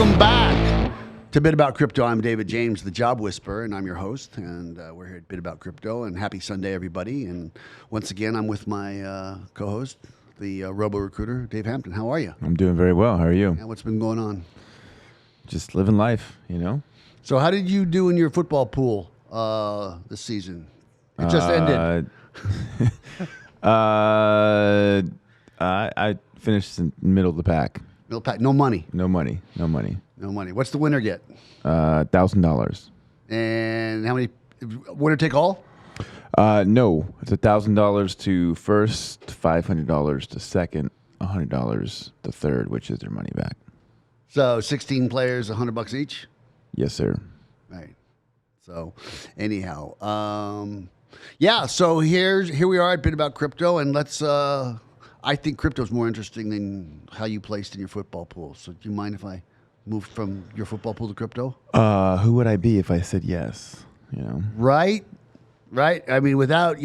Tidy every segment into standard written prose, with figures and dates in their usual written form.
Welcome back to Bit About Crypto. I'm David James, the Job Whisperer, and I'm your host. And we're here at Bit About Crypto. And happy Sunday, everybody. And once again, I'm with my co-host, the Robo Recruiter, Dave Hampton. How are you? I'm doing very well. How are you? And what's been going on? Just living life, you know. So, how did you do in your football pool this season? It just ended. I finished in the middle of the pack. Middle pack. No money. No money. What's the winner get? $1,000. And how many? Winner take all? No, it's $1,000 to first, $500 to second, $100 to third, which is their money back. So 16 players, $100 each. Yes, sir. Right. So, anyhow, yeah. So here we are at Bit About Crypto, and let's. I think crypto is more interesting than how you placed in your football pool. So, do you mind if I move from your football pool to crypto? Who would I be if I said yes? You know. Right. I mean, without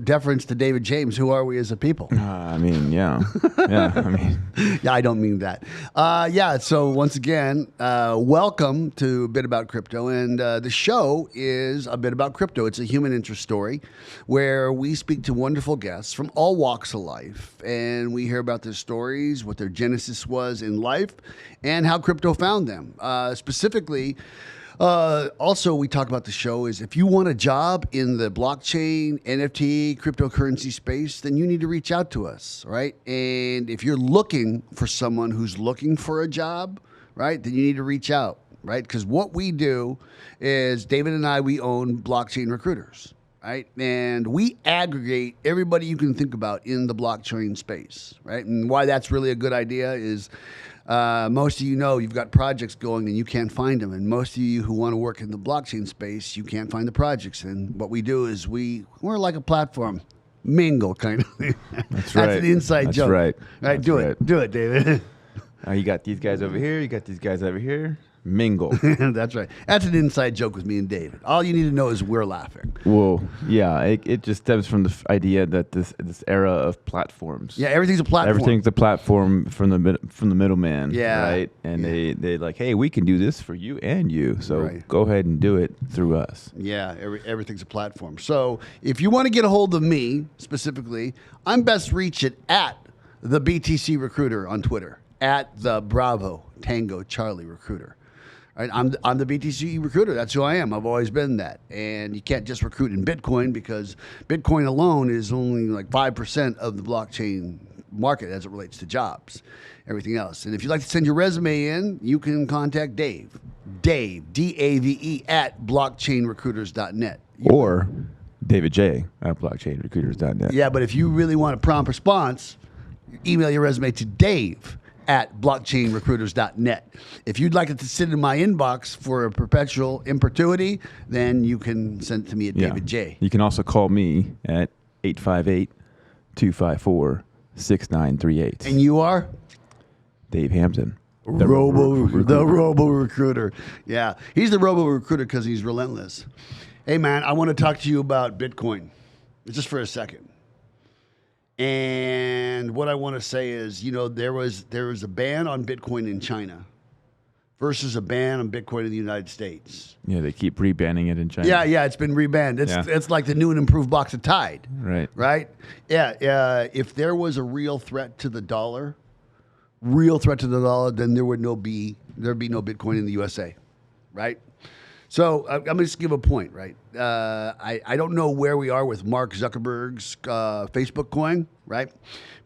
deference to David James, who are we as a people? Yeah. Yeah, I don't mean that. Yeah. So once again, welcome to Bit About Crypto, and the show is a bit about crypto. It's a human interest story where we speak to wonderful guests from all walks of life, and we hear about their stories, what their genesis was in life, and how crypto found them. Specifically. Also, we talk about the show is if you want a job in the blockchain, NFT, cryptocurrency space, then you need to reach out to us, right? And if you're looking for someone who's looking for a job, right, then you need to reach out, right? Because what we do is David and I, we own Blockchain Recruiters, right? And we aggregate everybody you can think about in the blockchain space, right? And why that's really a good idea is most of you've got projects going and you can't find them. And most of you who want to work in the blockchain space, you can't find the projects. And what we do is we're like a platform, mingle kind of thing. That's right. That's an inside joke. Right. Right. Do it, David. You got these guys over here. You got these guys over here. Mingle. That's right. That's an inside joke with me and David. All you need to know is we're laughing. Well, yeah, it just stems from the idea that this era of platforms. Yeah, everything's a platform. Everything's a platform from the middleman. Yeah. Right? And they like, hey, we can do this for you and you. So right. Go ahead and do it through us. Yeah, everything's a platform. So if you want to get a hold of me specifically, I'm best reached at the BTC Recruiter on Twitter, at the Bravo Tango Charlie Recruiter. Right, I'm the BTC Recruiter. That's who I am. I've always been that. And you can't just recruit in Bitcoin because Bitcoin alone is only like 5% of the blockchain market as it relates to jobs. Everything else. And if you'd like to send your resume in, you can contact Dave, D-A-V-E, at blockchainrecruiters.net. Or David J. at blockchainrecruiters.net. Yeah, but if you really want a prompt response, email your resume to Dave at blockchainrecruiters.net. If you'd like it to sit in my inbox for a perpetual in perpetuity, then you can send it to me at David J. You can also call me at 858-254-6938. And you are? Dave Hampton. The Robo Recruiter. Yeah, he's the Robo Recruiter because he's relentless. Hey, man, I want to talk to you about Bitcoin just for a second. And what I want to say is, there was a ban on Bitcoin in China versus a ban on Bitcoin in the United States. Yeah, they keep rebanning it in China. Yeah, it's been rebanned. It's like the new and improved box of Tide. Right. Yeah. If there was a real threat to the dollar, then there'd be no Bitcoin in the USA, right? So I'm going to just give a point, right? I don't know where we are with Mark Zuckerberg's Facebook coin, right?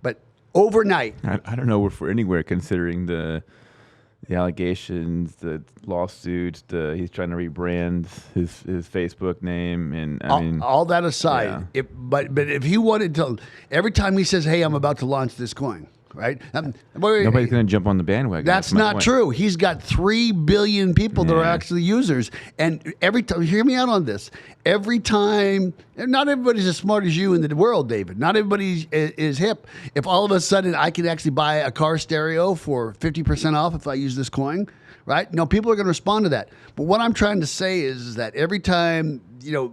But overnight, I don't know if we're anywhere considering the allegations, the lawsuits, he's trying to rebrand his Facebook name, and all that aside, yeah. But if he wanted to, every time he says, "Hey, I'm about to launch this coin," right? Nobody's going to jump on the bandwagon. That's not true. He's got 3 billion people that are actually users. And every time, hear me out on this, every time, not everybody's as smart as you in the world, David. Not everybody is hip. If all of a sudden I can actually buy a car stereo for 50% off if I use this coin, right? No, people are going to respond to that. But what I'm trying to say is that every time,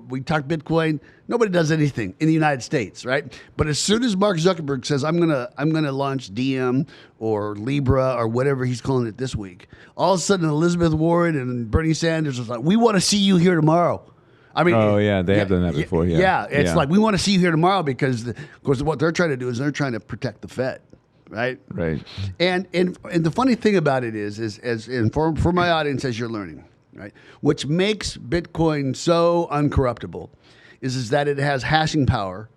we talk Bitcoin, nobody does anything in the United States, right? But as soon as Mark Zuckerberg says, I'm gonna launch DM or Libra or whatever he's calling it this week, all of a sudden Elizabeth Warren and Bernie Sanders is like, we want to see you here tomorrow. I mean, they have done that before. Yeah, it's like, we want to see you here tomorrow because, of course, what they're trying to do is they're trying to protect the Fed. Right. And the funny thing about it is for my audience, as you're learning, right, which makes Bitcoin so uncorruptible is that it has hashing power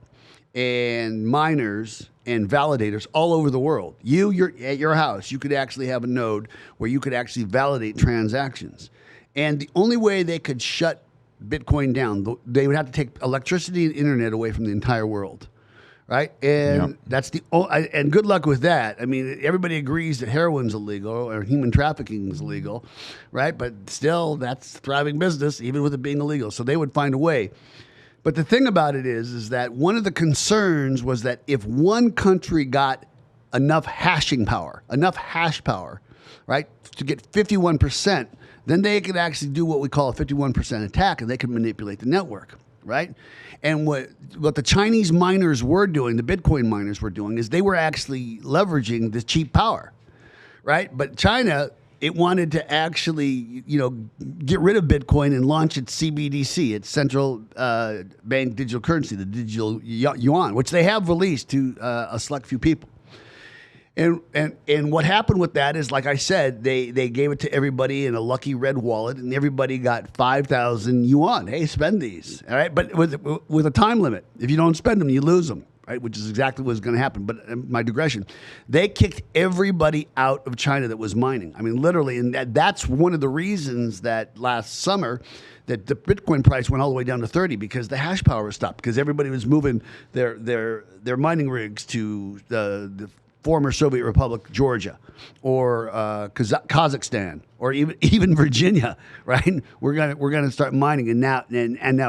and miners and validators all over the world. You're at your house, you could actually have a node where you could actually validate transactions. And the only way they could shut Bitcoin down, they would have to take electricity and internet away from the entire world. Right, and that's and good luck with that. I mean, everybody agrees that heroin's illegal or human trafficking is illegal, right? But still, that's thriving business, even with it being illegal. So they would find a way. But the thing about it is that one of the concerns was that if one country got enough hash power, right, to get 51%, then they could actually do what we call a 51% attack, and they could manipulate the network. Right? And what the Chinese miners were doing, the Bitcoin miners were doing, is they were actually leveraging the cheap power, right? But China, it wanted to actually, get rid of Bitcoin and launch its CBDC, its central bank digital currency, the digital yuan, which they have released to a select few people. And what happened with that is, like I said, they gave it to everybody in a lucky red wallet, and everybody got 5,000 yuan. Hey, spend these, all right? But with a time limit. If you don't spend them, you lose them, right? Which is exactly what's going to happen. But my digression, they kicked everybody out of China that was mining. I mean, literally, and that's one of the reasons that last summer that the Bitcoin price went all the way down to 30, because the hash power was stopped, because everybody was moving their mining rigs to the former Soviet Republic, Georgia, or Kazakhstan, or even Virginia, right? We're gonna start mining, and now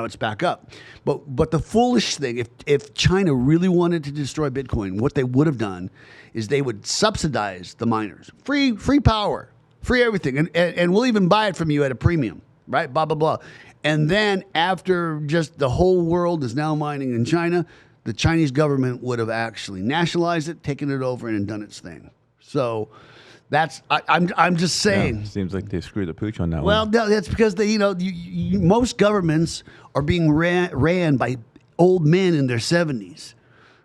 it's back up. But the foolish thing, if China really wanted to destroy Bitcoin, what they would have done is they would subsidize the miners, free power, free everything, and we'll even buy it from you at a premium, right? Blah blah blah. And then after just the whole world is now mining in China, the Chinese government would have actually nationalized it, taken it over, and done its thing. So I'm just saying. Yeah, seems like they screwed the pooch on that one. Well, that's because most governments are being ran by old men in their 70s,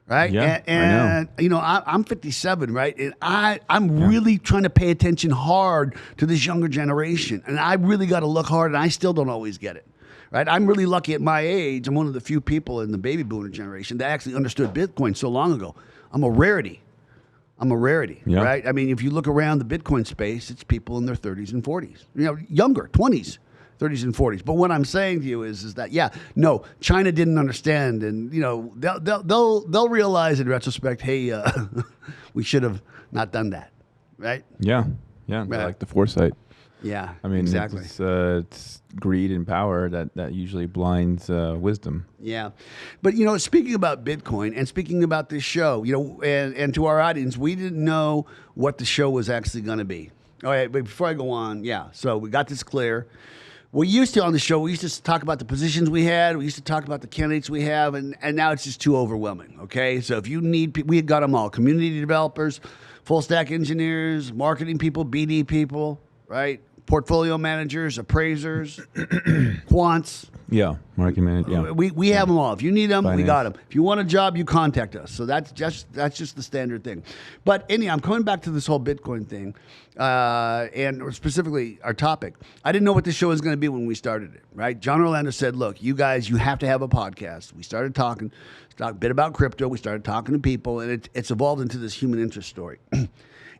right? Yeah, and I know. I'm 57, right? And I'm really trying to pay attention hard to this younger generation, and I really got to look hard, and I still don't always get it. Right, I'm really lucky at my age. I'm one of the few people in the baby boomer generation that actually understood Bitcoin so long ago. I'm a rarity, right? I mean, if you look around the Bitcoin space, it's people in their 30s and 40s, younger, 20s, 30s and 40s. But what I'm saying to you is that, China didn't understand, and they'll realize in retrospect, hey, we should have not done that, right? Yeah, right. Like the foresight. Yeah, I mean, exactly. It's greed and power that usually blinds wisdom. Yeah. But, speaking about Bitcoin and speaking about this show, and to our audience, we didn't know what the show was actually going to be. All right, but before I go on, so we got this clear. We used to, on the show, we used to talk about the positions we had. We used to talk about the candidates we have, and now it's just too overwhelming, okay? So if you need people, we got them all. Community developers, full stack engineers, marketing people, BD people, right? Portfolio managers, appraisers, quants. Yeah, market manager. Yeah, we have them all. If you need them, Finance. we got them. If you want a job, you contact us. So that's just the standard thing. But anyhow, I'm coming back to this whole Bitcoin thing, and specifically our topic. I didn't know what this show was going to be when we started it. Right? John Orlando said, "Look, you guys, you have to have a podcast." We started talking a bit about crypto. We started talking to people, and it's evolved into this human interest story.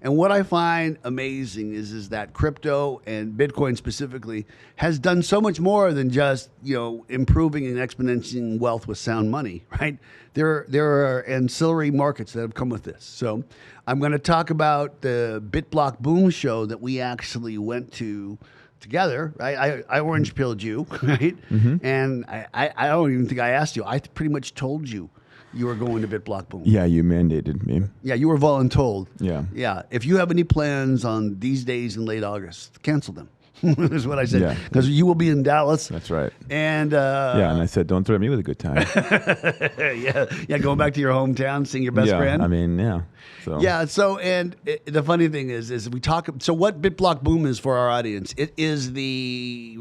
And what I find amazing is that crypto and Bitcoin specifically has done so much more than just, improving and exponentiating wealth with sound money, right? There are ancillary markets that have come with this. So I'm going to talk about the BitBlockBoom show that we actually went to together, right? I orange pilled you, right? Mm-hmm. And I don't even think I asked you. I pretty much told you you were going to BitBlockBoom. Yeah, you mandated me. Yeah, you were voluntold. Yeah. Yeah. If you have any plans on these days in late August, cancel them. Is what I said. Yeah. Because you will be in Dallas. That's right. And yeah, and I said, don't threaten me with a good time. yeah, going back to your hometown, seeing your best friend. I mean, yeah. So. Yeah. So, and the funny thing is we talk. So, what BitBlockBoom is for our audience? It is it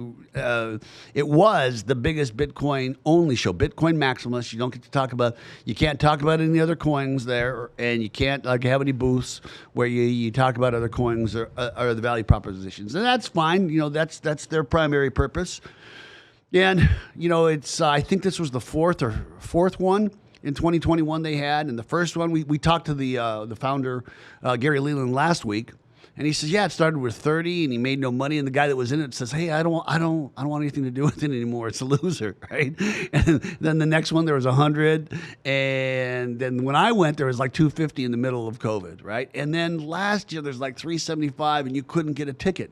was the biggest Bitcoin only show, Bitcoin Maximus. You don't get to talk about. You can't talk about any other coins there, and you can't have any booths where you talk about other coins or the value propositions, and that's fine. That's their primary purpose. And it's I think this was the fourth one in 2021 they had, and the first one we talked to the founder Gary Leland last week, and he says, yeah, it started with 30 and he made no money, and the guy that was in it says, hey, I don't want anything to do with it anymore. It's a loser, right? And then the next one there was 100, and then when I went there was like 250 in the middle of COVID, right? And then last year there's like 375 and you couldn't get a ticket.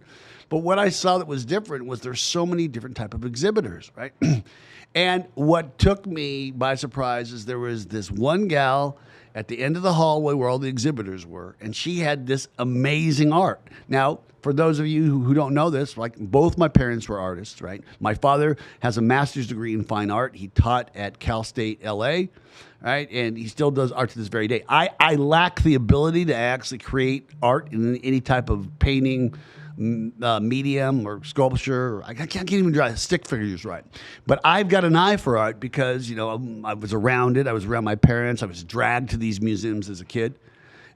But what I saw that was different was there's so many different type of exhibitors, right? And what took me by surprise is there was this one gal at the end of the hallway where all the exhibitors were, and she had this amazing art. Now, for those of you who don't know this, like both my parents were artists, right? My father has a master's degree in fine art. He taught at Cal State LA, right? And he still does art to this very day. I lack the ability to actually create art in any type of painting, medium or sculpture. I can't even draw stick figures right. But I've got an eye for art because, I was around it. I was around my parents. I was dragged to these museums as a kid.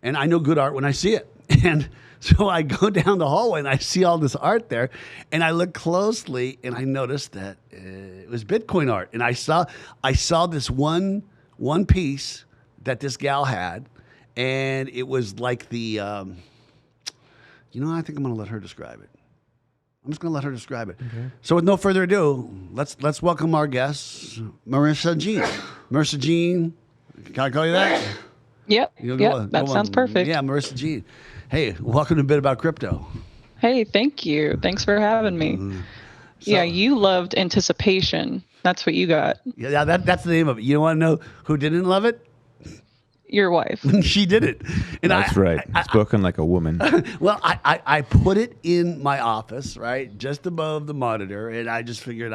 And I know good art when I see it. And so I go down the hallway and I see all this art there. And I look closely and I noticed that it was Bitcoin art. And I saw this one piece that this gal had. And it was like the... I think I'm going to let her describe it. I'm just going to let her describe it. Okay. So with no further ado, let's welcome our guest, Marisa Jean. Marisa Jean, can I call you that? Yep. That sounds perfect. Yeah, Marisa Jean. Hey, welcome to a Bit About Crypto. Hey, thank you. Thanks for having me. Yeah, you loved anticipation. That's what you got. Yeah, that's the name of it. You want to know who didn't love it? Your wife. She did it. And that's right. Spoken like a woman. Well, I put it in my office, right, just above the monitor, and I just figured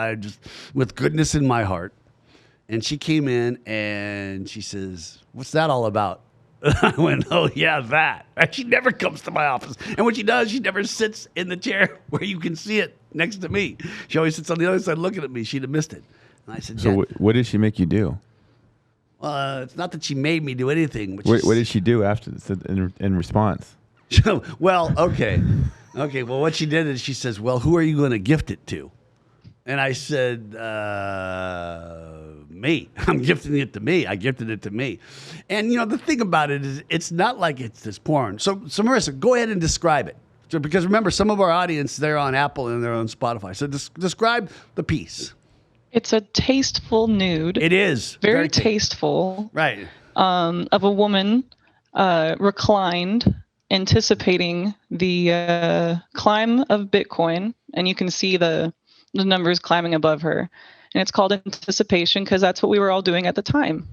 with goodness in my heart. And she came in and she says, what's that all about? I went, oh, yeah, that. Right? She never comes to my office. And when she does, she never sits in the chair where you can see it next to me. She always sits on the other side looking at me. She'd have missed it. And I said, so what did she make you do? It's not that she made me do anything. What did she do after this in response? Well, okay. Well, what she did is she says, well, who are you going to gift it to? And I said, me. I'm gifting it to me. I gifted it to me. And, the thing about it is it's not like it's this porn. So Marisa, go ahead and describe it. So, because remember, some of our audience, they're on Apple and they're on Spotify. So describe the piece. It's a tasteful nude. It is. Very tasteful. Right. Of a woman reclined, anticipating the climb of Bitcoin. And you can see the numbers climbing above her. And it's called anticipation because that's what we were all doing at the time.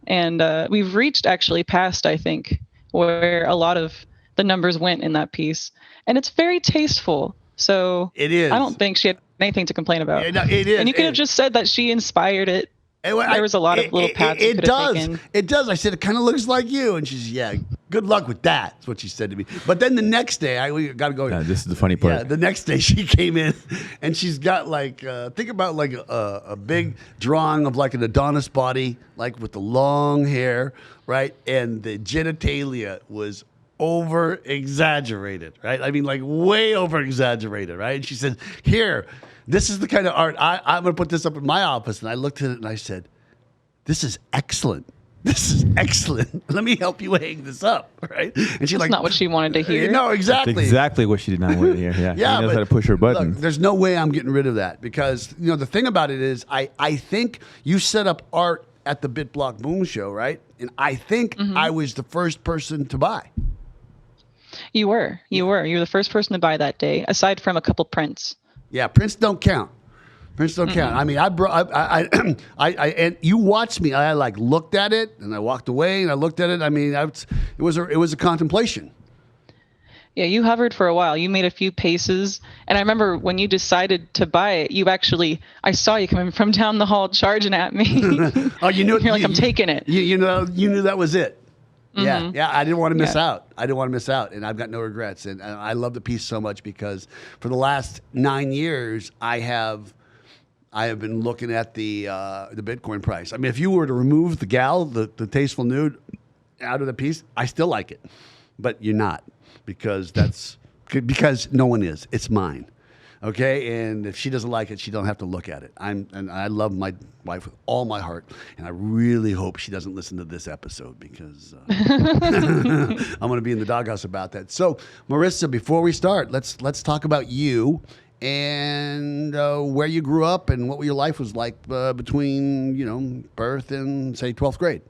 And we've reached actually past, I think, where a lot of the numbers went in that piece. And it's very tasteful. So it is. I don't think she had anything to complain about. Yeah, no, it is. And you could have just said that she inspired it. There was a lot of little paths you could have taken. It does. I said, it kind of looks like you. And she's, yeah, good luck with that. That's what she said to me. But then the next day, we got to go. Yeah, this is the funny part. Yeah, the next day she came in and she's got like, think about like a big drawing of like an Adonis body, like with the long hair, right? And the genitalia was over exaggerated, right? I mean, like way over exaggerated, right? And she said, here, this is the kind of art I'm going to put this up in my office. And I looked at it and I said, this is excellent. This is excellent. Let me help you hang this up, right? And she's That's not what she wanted to hear. No, exactly. That's exactly what she did not want to hear. Yeah, she knows how to push her buttons. Look, there's no way I'm getting rid of that because, the thing about it is I think you set up art at the BitBlockBoom show, right? And I think I was the first person to buy. You were the first person to buy that day, aside from a couple prints. Yeah, prints don't count. Prints don't count. I mean, and you watched me. I like looked at it and I walked away and I looked at it. I mean, it was a contemplation. Yeah, you hovered for a while. You made a few paces. And I remember when you decided to buy it, I saw you coming from down the hall charging at me. Oh, you knew it. You're like, I'm taking it. You knew that was it. Yeah. I didn't want to miss out. I didn't want to miss out. And I've got no regrets. And I love the piece so much because for the last 9 years, I have been looking at the Bitcoin price. I mean, if you were to remove the tasteful nude out of the piece, I still like it. But you're not. Because no one is. It's mine, okay. And if she doesn't like it, she don't have to look at it. And I love my wife with all my heart, and I really hope she doesn't listen to this episode because I'm going to be in the doghouse about that. So, Marisa, before we start, let's talk about you and where you grew up and what your life was like between birth and say 12th grade.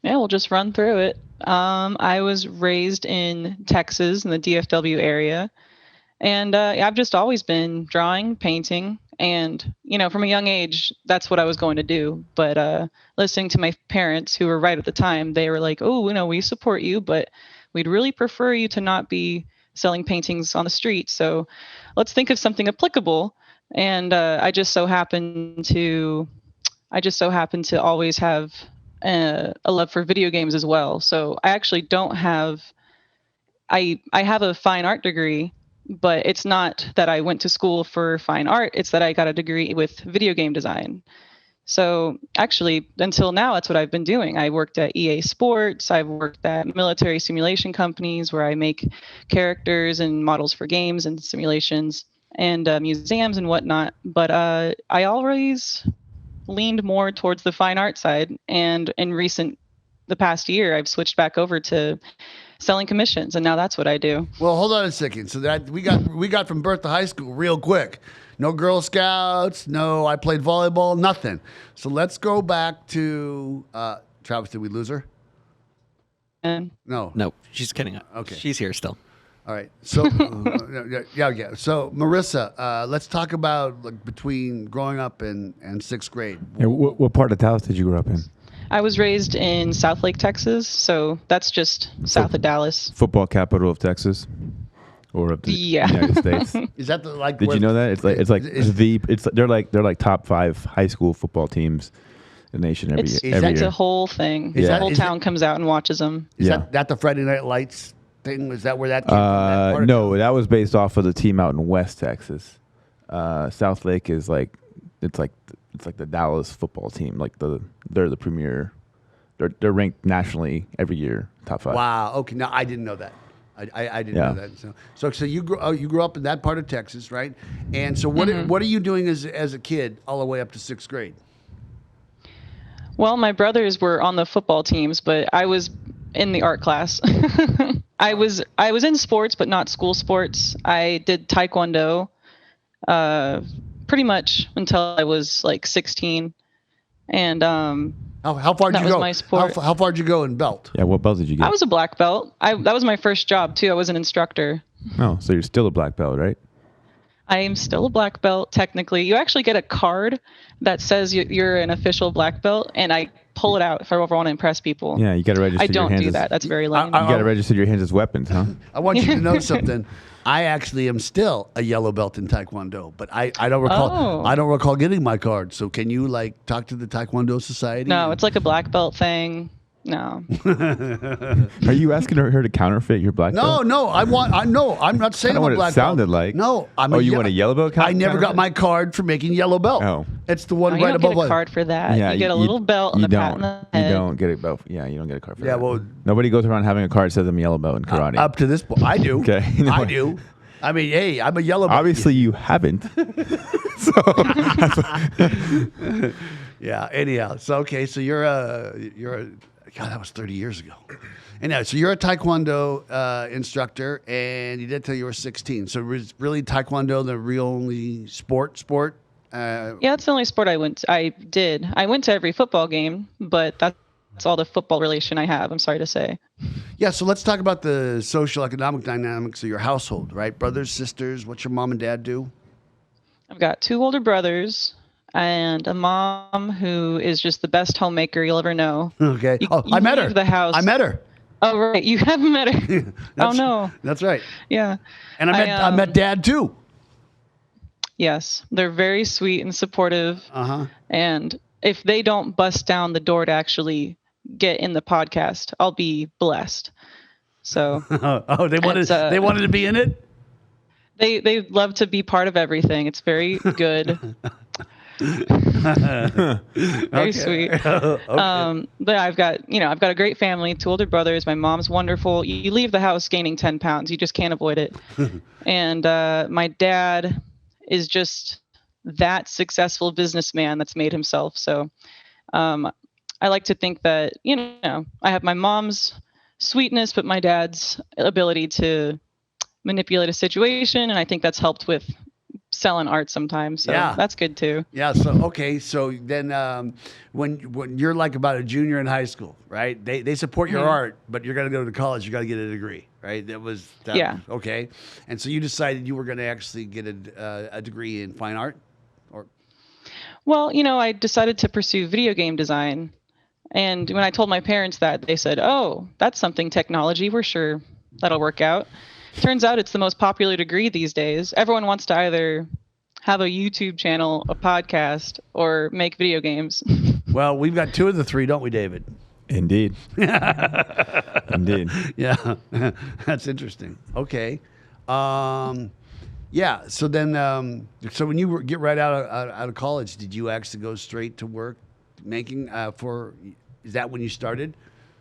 Yeah, we'll just run through it. I was raised in Texas in the DFW area. And I've just always been drawing, painting. And, from a young age, that's what I was going to do. But listening to my parents who were right at the time, they were like, oh, we support you, but we'd really prefer you to not be selling paintings on the street. So let's think of something applicable. And I just so happened to always have a love for video games as well. So I actually don't have, I have a fine art degree, but it's not that I went to school for fine art. It's that I got a degree with video game design. So actually, until now, that's what I've been doing. I worked at EA Sports. I've worked at military simulation companies where I make characters and models for games and simulations and museums and whatnot. But I always leaned more towards the fine art side, and the past year I've switched back over to selling commissions, and now that's what I do. Well, hold on a second. So that we got from birth to high school real quick. No Girl Scouts, no I played volleyball, nothing. So let's go back to Travis. Did we lose her? No, she's kidding. Okay, she's here still. All right. So, yeah. So, Marisa, let's talk about between growing up and sixth grade. Yeah, what part of Dallas did you grow up in? I was raised in South Lake, Texas, so that's just south of Dallas. Football capital of Texas, or of the United States. Is that Did you know that they're like top 5 high school football teams in the nation every year. It's a whole thing. The whole town comes out and watches them. Is that the Friday Night Lights thing? Was that where that came from? No, that was based off of the team out in West Texas. South Lake is like the Dallas football team. Like they're the premier. They're ranked nationally every year, top 5. Wow. Okay. No, I didn't know that. I didn't know that. So you grew up in that part of Texas, right? And so what are you doing as a kid all the way up to sixth grade? Well, my brothers were on the football teams, but I was in the art class. I was in sports, but not school sports. I did Taekwondo pretty much until I was like 16. And how far did you go? That was my sport. How far did you go in belt? Yeah, what belt did you get? I was a black belt. That was my first job too. I was an instructor. Oh, so you're still a black belt, right? I am still a black belt, technically. You actually get a card that says you're an official black belt, and I pull it out if I ever want to impress people. Yeah, you got to register your hands. I don't do that. That's very lame. You got to register your hands as weapons, huh? I want you to know something. I actually am still a yellow belt in Taekwondo, but I don't recall. Oh. I don't recall getting my card. So can you talk to the Taekwondo Society? No, it's like a black belt thing. No. Are you asking her to counterfeit your black belt? No. I'm not saying I'm a black belt. What it sounded like. No, you want a yellow belt? I never got my card for making yellow belt. Oh, it's the one you right don't above. Get a card for that. Yeah, you get a little belt and a pat on the head. You don't get a belt. Yeah, you don't get a card for that. Yeah, well, nobody goes around having a card that says I'm a yellow belt in karate. Up to this point, I do. Okay, I do. I mean, hey, I'm a yellow belt. Obviously, you haven't. Yeah. Anyhow, so you're a God, that was 30 years ago. Anyhow, so you're a Taekwondo instructor, and you did till you were 16. So was really Taekwondo the real only sport? Yeah, that's the only sport I went to. I did. I went to every football game, but that's all the football relation I have, I'm sorry to say. Yeah, so let's talk about the social economic dynamics of your household, right? Brothers, sisters, what's your mom and dad do? I've got 2 older brothers and a mom who is just the best homemaker you'll ever know. Okay. You I met her. leave the house. I met her. Oh, right. You haven't met her. Oh, no. That's right. Yeah. And I met Dad too. Yes. They're very sweet and supportive. Uh-huh. And if they don't bust down the door to actually get in the podcast, I'll be blessed. So they wanted to be in it? They love to be part of everything. It's very good. Very sweet. Okay. But I've got a great family, 2 older brothers. My mom's wonderful. You leave the house gaining 10 pounds. You just can't avoid it. And my dad is just that successful businessman that's made himself. So I like to think that, I have my mom's sweetness, but my dad's ability to manipulate a situation. And I think that's helped with selling art sometimes. So that's good too. Yeah. So, okay. So then when you're like about a junior in high school, right? They support your art, but you're going to go to college. You got to get a degree, right? Okay. And so you decided you were going to actually get a degree in fine art? Well, I decided to pursue video game design. And when I told my parents that, they said, "Oh, that's something technology. We're sure that'll work out." Turns out it's the most popular degree these days. Everyone wants to either have a YouTube channel, a podcast, or make video games. Well, we've got 2 of the 3, don't we, David? Indeed. Indeed. Yeah, that's interesting. Okay. Yeah. So then, so when you get right out of college, did you actually go straight to work making is that when you started?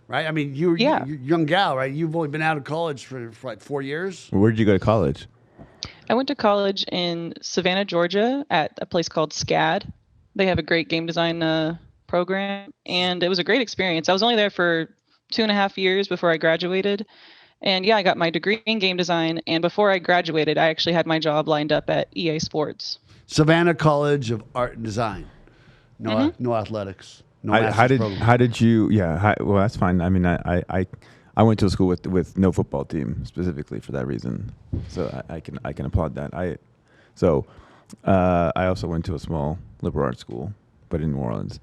Right? I mean, you're a young gal, right? You've only been out of college for like 4 years. Where did you go to college? I went to college in Savannah, Georgia at a place called SCAD. They have a great game design program, and it was a great experience. I was only there for 2.5 years before I graduated. And I got my degree in game design. And before I graduated, I actually had my job lined up at EA Sports. Savannah College of Art and Design. No athletics. No program. How did you? Yeah. Well, that's fine. I mean, I went to a school with no football team specifically for that reason, so I can applaud that. I also went to a small liberal arts school, but in New Orleans.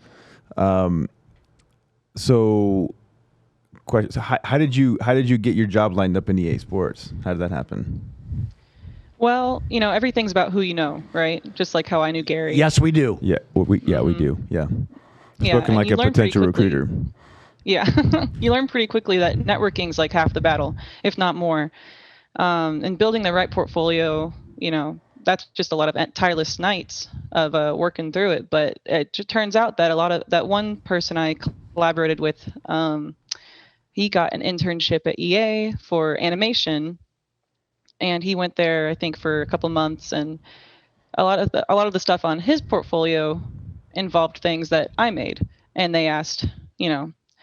So how did you get your job lined up in EA Sports? How did that happen? Well, everything's about who you know, right? Just like how I knew Gary. Yes, we do. Yeah, we do. Yeah. Spoken like a potential recruiter. Yeah. You learn pretty quickly that networking's like half the battle, if not more. And building the right portfolio, that's just a lot of tireless nights of working through it. But it just turns out that that one person I collaborated with, he got an internship at EA for animation, and he went there, I think, for a couple months, and a lot of the stuff on his portfolio involved things that I made, and they asked,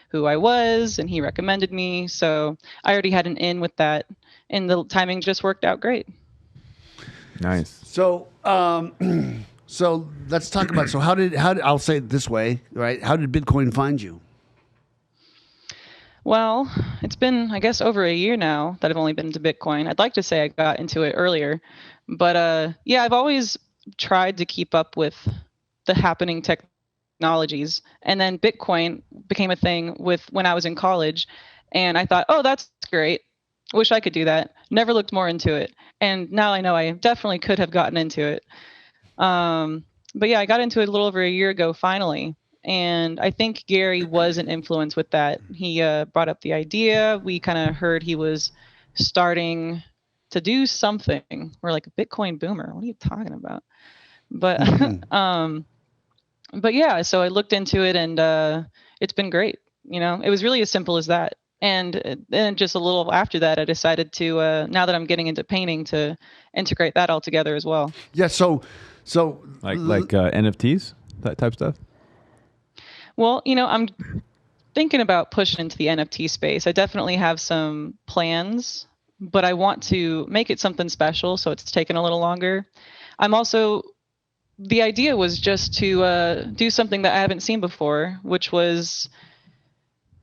who I was, and he recommended me. So I already had an in with that, and the timing just worked out great. Nice. So, so let's talk about. So how did I'll say it this way, right? How did Bitcoin find you? Well, it's been, I guess, over a year now that I've only been into Bitcoin. I'd like to say I got into it earlier, but I've always tried to keep up with the happening technologies. And then Bitcoin became a thing when I was in college, and I thought, oh, that's great. Wish I could do that. Never looked more into it. And now I know I definitely could have gotten into it. But I got into it a little over a year ago, finally. And I think Gary was an influence with that. He brought up the idea. We kind of heard he was starting to do something. We're like, a Bitcoin boomer. What are you talking about? But so I looked into it, and it's been great. It was really as simple as that. And then just a little after that, I decided to, now that I'm getting into painting, to integrate that all together as well. Yeah. So like NFTs, that type stuff. Well, I'm thinking about pushing into the NFT space. I definitely have some plans, but I want to make it something special, so it's taken a little longer. The idea was just to do something that I haven't seen before, which was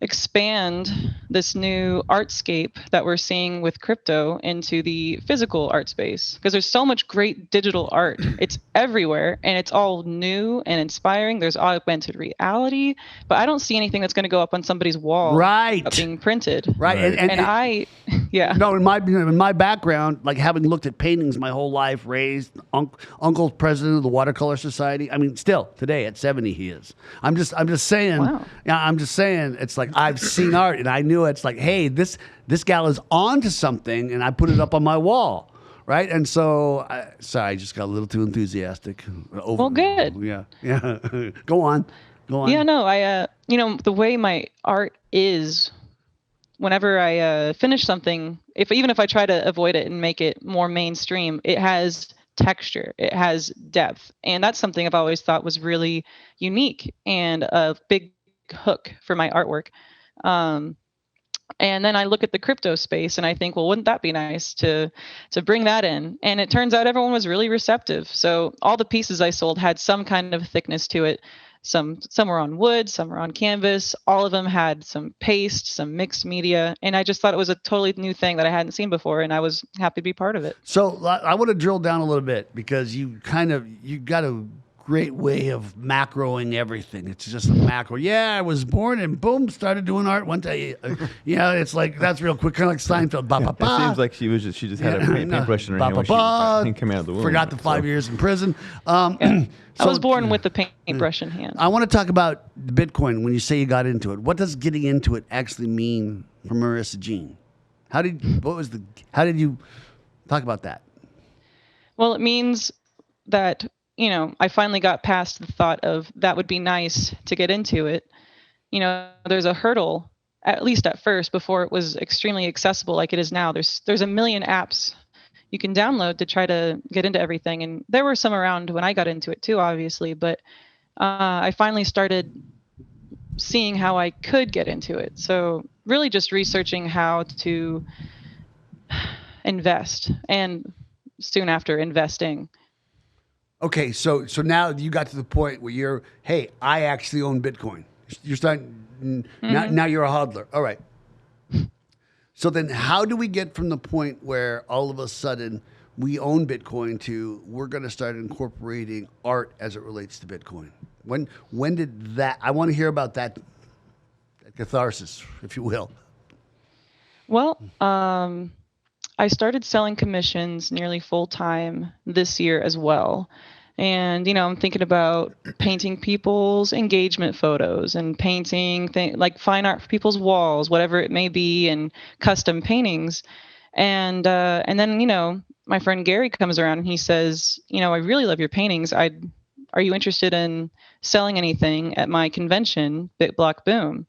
expand this new artscape that we're seeing with crypto into the physical art space, because there's so much great digital art. It's everywhere and it's all new and inspiring. There's augmented reality, but I don't see anything that's going to go up on somebody's wall being printed. Right. And I, yeah. No, in my background, like having looked at paintings my whole life, raised uncle's president of the Watercolor Society. I mean, still today at 70 he is. I'm just saying. Wow. Yeah, I'm just saying. It's like I've seen art, and I knew it's like, hey, this gal is onto something, and I put it up on my wall, right? And so, sorry, I just got a little too enthusiastic. Well, good. Yeah. Go on. Yeah, no, I, the way my art is, whenever I finish something, even if I try to avoid it and make it more mainstream, it has texture, it has depth, and that's something I've always thought was really unique and a big hook for my artwork. And then I look at the crypto space and I think, well, wouldn't that be nice to bring that in? And it turns out everyone was really receptive. So all the pieces I sold had some kind of thickness to it. Some were on wood, some were on canvas. All of them had some paste, some mixed media. And I just thought it was a totally new thing that I hadn't seen before. And I was happy to be part of it. So I want to drill down a little bit, because you got a great way of macroing everything. It's just a macro. Yeah, I was born and boom, started doing art one day. It's like, that's real quick, kind of like Seinfeld. It seems like she just had a paintbrush in her hand when she came out of the womb. Forgot the 5 years in prison. I was born with the paintbrush in hand. I want to talk about Bitcoin. When you say you got into it, what does getting into it actually mean for Marisa Jean? How did you talk about that? Well, it means that, I finally got past the thought of that would be nice to get into it. There's a hurdle, at least at first, before it was extremely accessible like it is now. There's a million apps you can download to try to get into everything. And there were some around when I got into it too, obviously, but I finally started seeing how I could get into it. So really just researching how to invest, and soon after investing. Okay, so now you got to the point where hey, I actually own Bitcoin. You're starting, now you're a hodler. All right. So then how do we get from the point where all of a sudden we own Bitcoin to we're going to start incorporating art as it relates to Bitcoin? When did that, I want to hear about that catharsis, if you will. Well, I started selling commissions nearly full time this year as well. And, I'm thinking about painting people's engagement photos and painting like fine art for people's walls, whatever it may be, and custom paintings. And then, my friend Gary comes around and he says, I really love your paintings. Are you interested in selling anything at my convention, BitBlockBoom?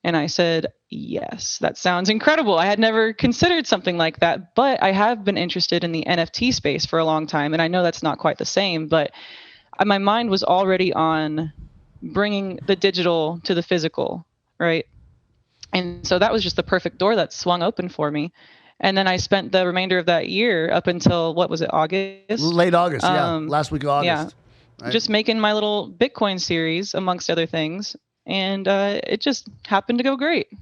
And I said, yes, that sounds incredible. I had never considered something like that, but I have been interested in the NFT space for a long time. And I know that's not quite the same, but my mind was already on bringing the digital to the physical, right? And so that was just the perfect door that swung open for me. And then I spent the remainder of that year up until, what was it, August? Late August, last week of August. Yeah, right? Just making my little Bitcoin series, amongst other things. And it just happened to go great. I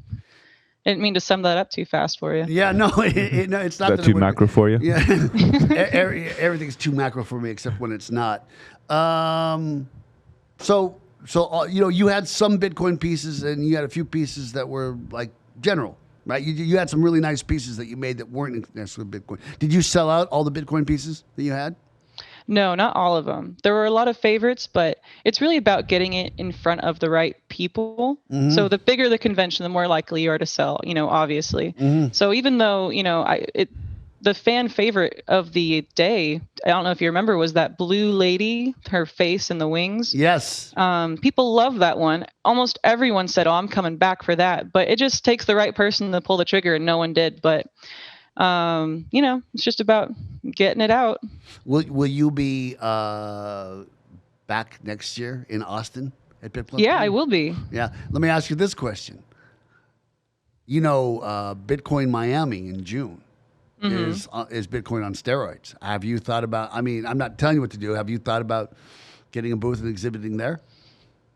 didn't mean to sum that up too fast for you. Yeah, no, it's not. Is that too macro for you? Yeah, everything's too macro for me except when it's not. So you had some Bitcoin pieces and you had a few pieces that were like general, right? You had some really nice pieces that you made that weren't necessarily Bitcoin. Did you sell out all the Bitcoin pieces that you had? No, not all of them. There were a lot of favorites, but it's really about getting it in front of the right people. Mm-hmm. So the bigger the convention, the more likely you are to sell, obviously. Mm-hmm. So even though, the fan favorite of the day, I don't know if you remember, was that blue lady, her face and the wings. Yes. People love that one. Almost everyone said, oh, I'm coming back for that. But it just takes the right person to pull the trigger, and no one did. But it's just about getting it out. Will you be back next year in Austin at BitBlockBoom? Yeah, I will be. Yeah. Let me ask you this question. Bitcoin Miami in June is Bitcoin on steroids. Have you thought about, I'm not telling you what to do. Have you thought about getting a booth and exhibiting there?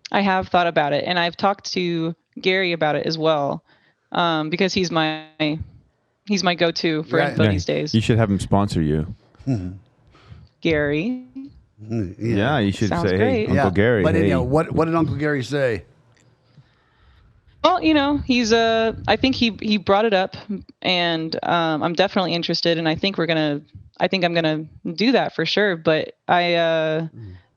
I have thought about it, and I've talked to Gary about it as well, because he's my go-to for info these days. You should have him sponsor you. Gary. Yeah, you should Sounds say, great. "Hey, Uncle Gary." But hey. anyhow, what did Uncle Gary say? Well, he's I think he brought it up, and I'm definitely interested, and I think I'm gonna do that for sure. But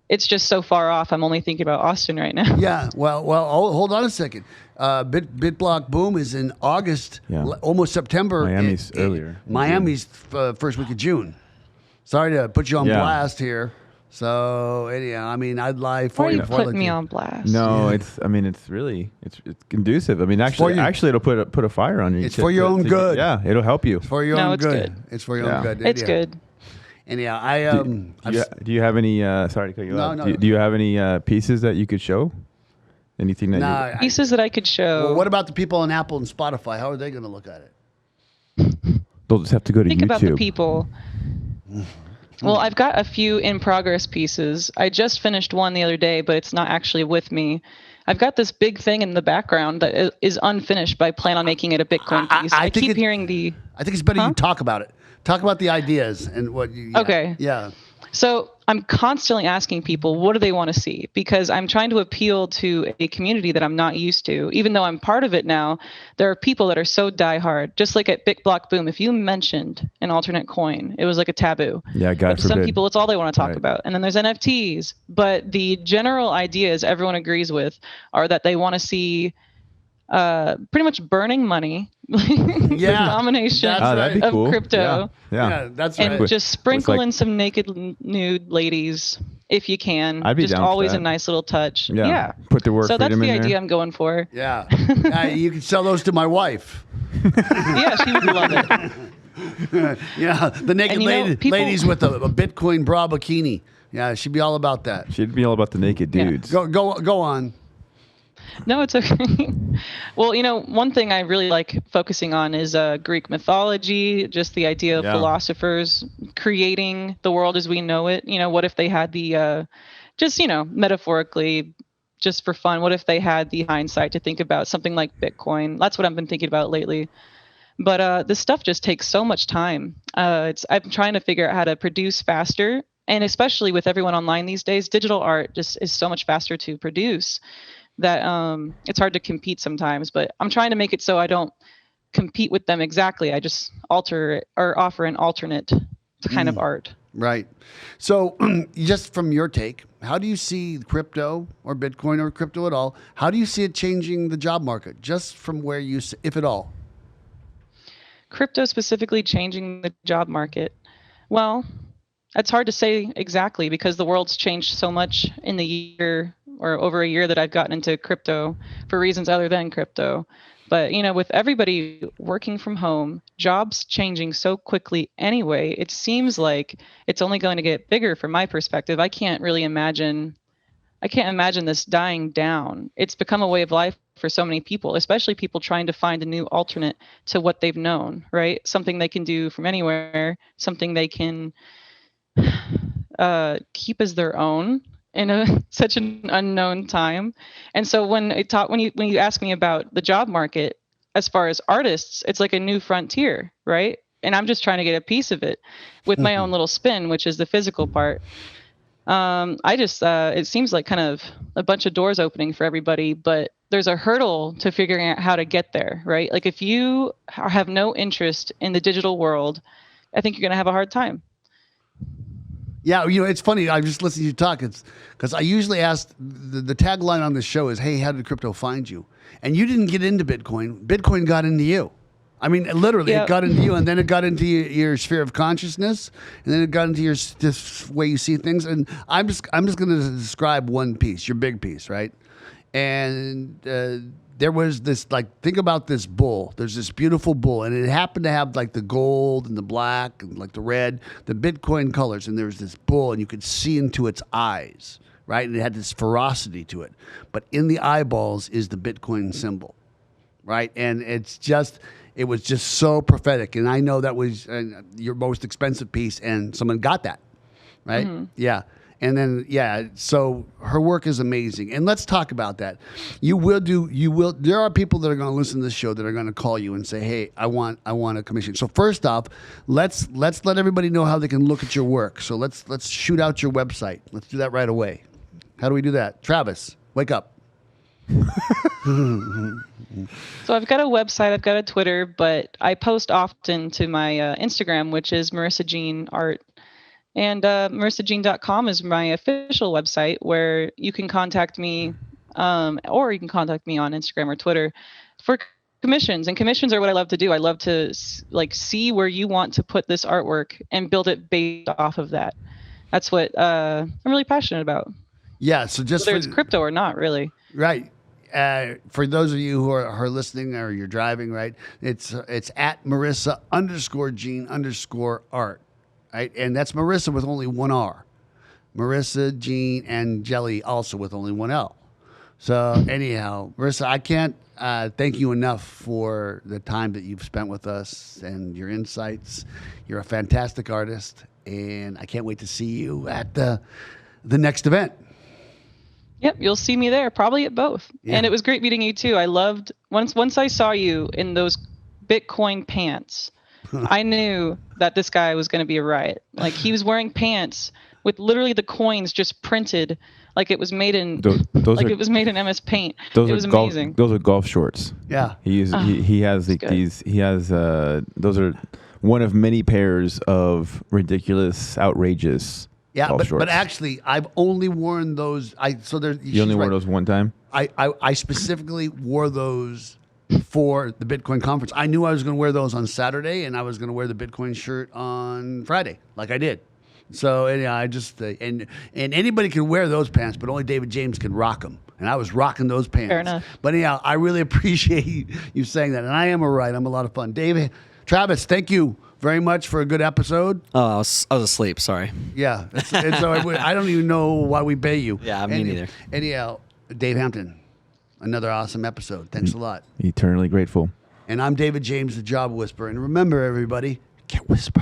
it's just so far off. I'm only thinking about Austin right now. Yeah, well, hold on a second. BitBlockBoom is in August, almost September. Miami's earlier. Miami's first week of June. Sorry to put you on blast here. So anyhow, I mean, I'd lie for Why you. are you putting me on blast? No, it's really it's conducive. I mean, actually, it'll put a fire on you. It's for your own good. Yeah, it'll help you. It's for your own good. It's for your own good. It's good. Anyhow, do you have any? Sorry to cut you off. No. Do you have any pieces that you could show? Anything that pieces that I could show? Well, what about the people on Apple and Spotify? How are they going to look at it? They'll just have to go to Think YouTube. about the people. Well, I've got a few in progress pieces. I just finished one the other day, but it's not actually with me. I've got this big thing in the background that is unfinished, but I plan on making it a Bitcoin piece. I keep hearing I think it's better you talk about it. Talk about the ideas and what you... Yeah. Okay. Yeah. So I'm constantly asking people, what do they want to see? Because I'm trying to appeal to a community that I'm not used to. Even though I'm part of it now, there are people that are so diehard. Just like at BitBlockBoom, if you mentioned an alternate coin, it was like a taboo. Yeah, God forbid. Some people, it's all they want to talk about. And then there's NFTs. But the general ideas everyone agrees with are that they want to see pretty much burning money, the domination of cool. crypto. Yeah, that's and right. just sprinkle in some naked nude ladies if you can. I'd be just down for always that. a nice little touch. Yeah. Put the word so that's freedom the in idea there. I'm going for. Yeah. You can sell those to my wife. Yeah, she would love it. Yeah, the naked ladies with a Bitcoin bra bikini. Yeah, she'd be all about that. She'd be all about the naked dudes. Go on. No, it's okay. Well, one thing I really like focusing on is Greek mythology, just the idea of philosophers creating the world as we know it. What if they had the, just, metaphorically, just for fun, what if they had the hindsight to think about something like Bitcoin? That's what I've been thinking about lately. But this stuff just takes so much time. I'm trying to figure out how to produce faster. And especially with everyone online these days, digital art just is so much faster to produce that it's hard to compete sometimes. But I'm trying to make it so I don't compete with them exactly. I just alter it or offer an alternate kind of art. Right. So just from your take, how do you see crypto or Bitcoin or crypto at all? How do you see it changing the job market? Just from where you, if at all? Crypto specifically changing the job market. Well, it's hard to say exactly because the world's changed so much in the year or over a year that I've gotten into crypto for reasons other than crypto. But, with everybody working from home, jobs changing so quickly anyway, it seems like it's only going to get bigger from my perspective. I can't imagine this dying down. It's become a way of life for so many people, especially people trying to find a new alternate to what they've known, right? Something they can do from anywhere, something they can keep as their own in such an unknown time. And so when you ask me about the job market, as far as artists, it's like a new frontier, right? And I'm just trying to get a piece of it with my own little spin, which is the physical part. It seems like kind of a bunch of doors opening for everybody, but there's a hurdle to figuring out how to get there, right? Like if you have no interest in the digital world, I think you're going to have a hard time. Yeah, it's funny. I just listened to you talk. It's because I usually ask the tagline on the show is, "Hey, how did crypto find you?" And you didn't get into Bitcoin. Bitcoin got into you. I mean, literally, It got into you, and then it got into your sphere of consciousness, and then it got into this way you see things. And I'm just going to describe one piece, your big piece, right? And there was this, think about this bull. There's this beautiful bull, and it happened to have the gold and the black and the red, the Bitcoin colors. And there was this bull, and you could see into its eyes, right? And it had this ferocity to it. But in the eyeballs is the Bitcoin symbol, right? And it was just so prophetic. And I know that was your most expensive piece, and someone got that, right? Mm-hmm. Yeah. And then, yeah, so her work is amazing. And let's talk about that. There are people that are going to listen to this show that are going to call you and say, hey, I want a commission. So first off, let's let everybody know how they can look at your work. So let's shoot out your website. Let's do that right away. How do we do that? Travis, wake up. So I've got a website, I've got a Twitter, but I post often to my Instagram, which is Marisa Jean Art. And marisajean.com is my official website where you can contact me, or you can contact me on Instagram or Twitter for commissions. And commissions are what I love to do. I love to see where you want to put this artwork and build it based off of that. That's what I'm really passionate about. Yeah, so just whether it's crypto or not, really. Right. For those of you who are listening or you're driving, right? It's at Marisa_Jean_art. Right? And that's Marisa with only one R. Marisa Jean Angeli also with only one L. So anyhow, Marisa, I can't thank you enough for the time that you've spent with us and your insights. You're a fantastic artist, and I can't wait to see you at the next event. Yep, you'll see me there, probably at both. Yeah. And it was great meeting you too. I loved once I saw you in those Bitcoin pants. I knew that this guy was going to be a riot. Like, he was wearing pants with literally the coins just printed like it was made in it was made in MS Paint. It was amazing. Those are golf shorts. Yeah. He has those are one of many pairs of ridiculous, outrageous golf shorts. But actually I've only worn those. You only wore those one time? I specifically wore those for the Bitcoin conference. I knew I was going to wear those on Saturday, and I was going to wear the Bitcoin shirt on Friday, like I did. So anyhow, I just and anybody can wear those pants, but only David James can rock them. And I was rocking those pants. Fair enough. But anyhow, I really appreciate you saying that, and I am a riot. I'm a lot of fun. David, Travis, thank you very much for a good episode. Oh, I was asleep. Sorry. Yeah, and so I don't even know why we pay you. Yeah, me neither. Anyhow, Dave Hampton. Another awesome episode. Thanks a lot. Eternally grateful. And I'm David James, the Job Whisperer. And remember, everybody, get whisper.